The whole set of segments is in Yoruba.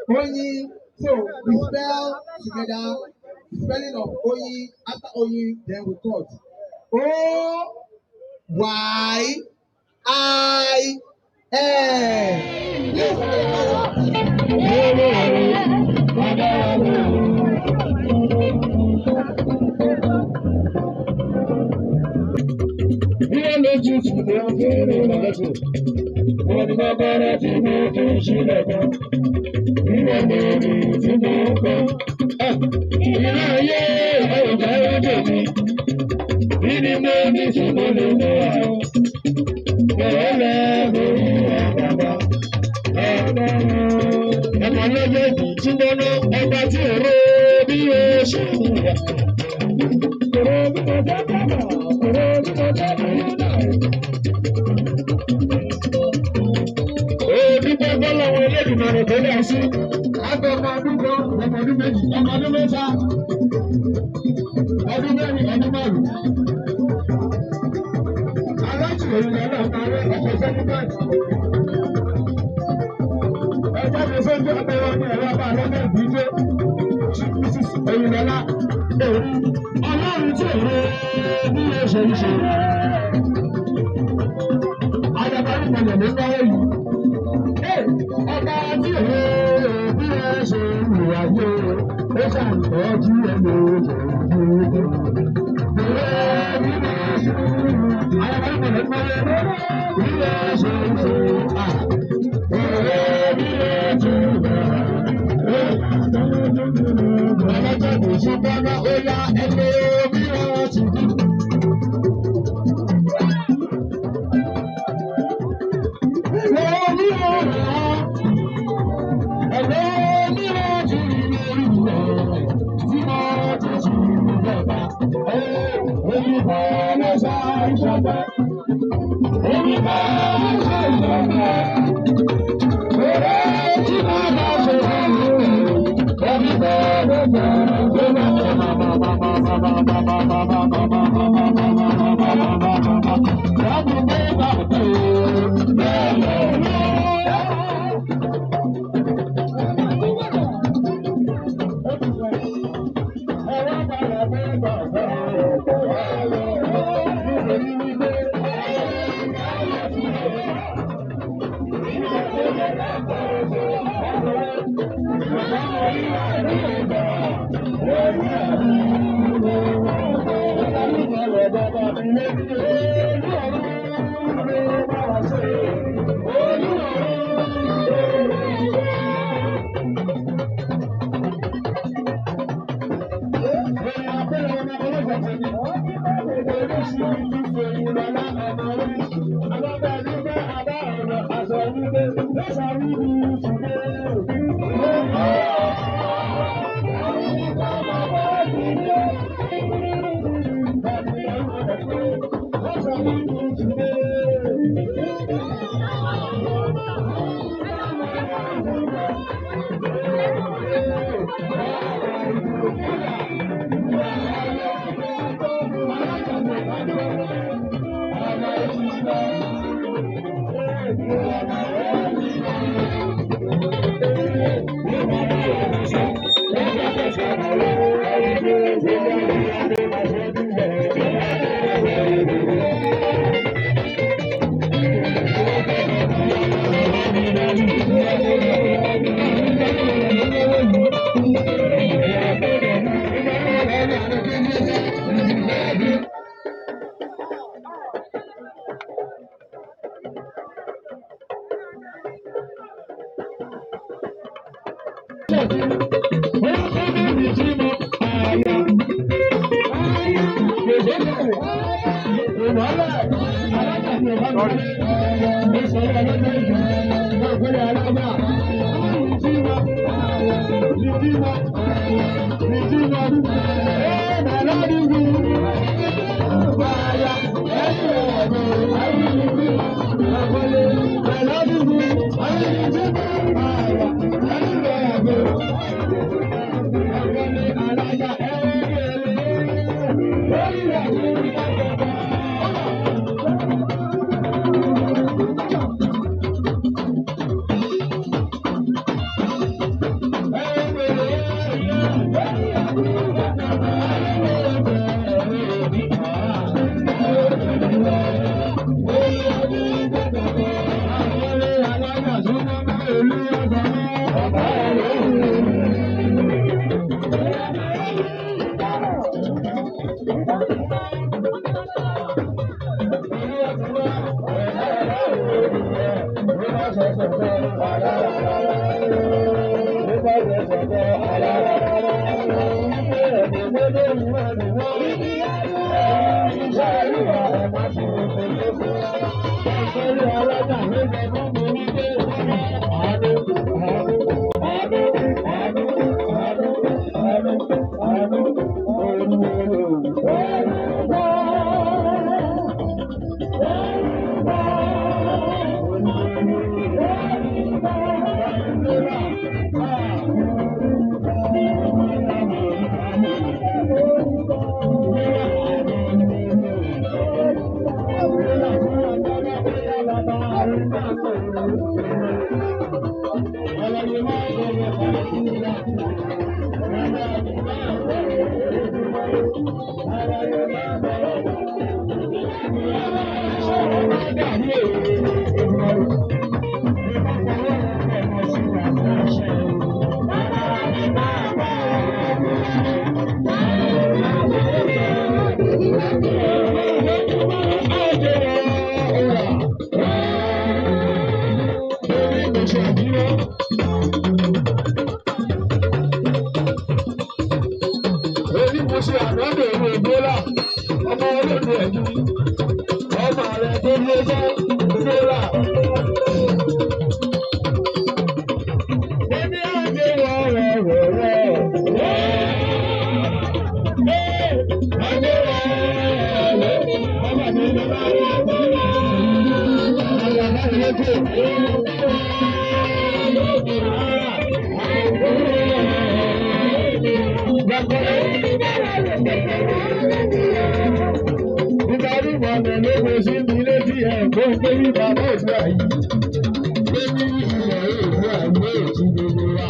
Oyin. So we spell together spelling of Oyin. After Oyin, then we cut. O-Y-I-N. Ilé lójú tí mo ń fèrè lọ́dọ̀. Wọ́n ní bàbá rẹ̀ tí mo fi ń ṣílẹ̀ kan. Ilé lórí tí mo ń kọ́. Ilé ayé ọ̀gá ọjọ́ mi. Ìdí mo ní tí mo lè mú àwọn. Bẹ̀rẹ̀ lórí àgbàgbà. Ọmọ lọ́jọ́ ìbí tí mo ná ọba tí ò rò bí ó ṣe ń wà. Dúpẹ́ fọlọ́wọ́ Elédùmarè tó dá sí. Agbọ̀mọ ọdún kan, ọmọ ọdún méjì, ọmọ ọdún mẹ́ta, ọdún mẹ́rin, ọdún márùn-ún. Aláàtì òyìnbó náà máa rẹ ọkọ̀ sẹ́kítẹ́ẹ̀tì. Ẹgbẹ́ mi sọ́jọ́ ọ̀pẹ wọn ní ẹ̀rọ ọba àlọ́dẹ̀ ìdíje. Òyìnbó náà Ọlọ́run tí ò rẹ bí ó ṣe ń ṣe. Adàbárí padà ló ń náwó yìí. Ọba tí òwe bí ẹ ṣe ìwàyé ó ṣàǹtọ́jú ẹ ló jẹ̀jú. Ìwé bí ẹ ṣe ayọ̀bọ̀lẹ̀ pẹ́lẹ́ bí ẹ ṣe ń ṣe à. Ìwé bí ẹ ṣe bẹ̀rẹ̀. Ọlọ́jọ́ kò sí bọ́lá ó yá ẹgbẹ́ bí ẹ ti dì. Ṣe àdánù ìlú Ebola, ọmọ olóògbé ẹ̀jú, ọmọ rẹ̀ tó lé bọ́ Ebola. Ẹni àjẹ wọ̀ rẹ̀ rẹ̀ rẹ̀. Àjẹ wọ̀ rẹ̀ rẹ̀. Ọmọ mi ló bá rí Ebola. Ọmọ bá rí Ebola. Nítorí ìmọ̀nà ló gbé sí ilé tí ẹ̀ kó gbé ní bàbá ìlú àyè. Gbé ní ilẹ̀ ìlú àgbé ètí gbogbo wa.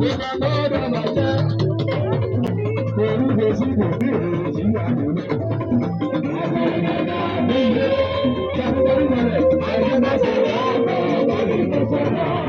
Ó bá gbọ́dọ̀ máa jẹ́. Orúkọ sí kò bí èrè sí àgbò náà. Ní ilé, ṣàkóso ìmọ̀lẹ̀, àwọn bá sọ̀rọ̀ ọ̀gá ọ̀gá lè lọ sọ̀rọ̀.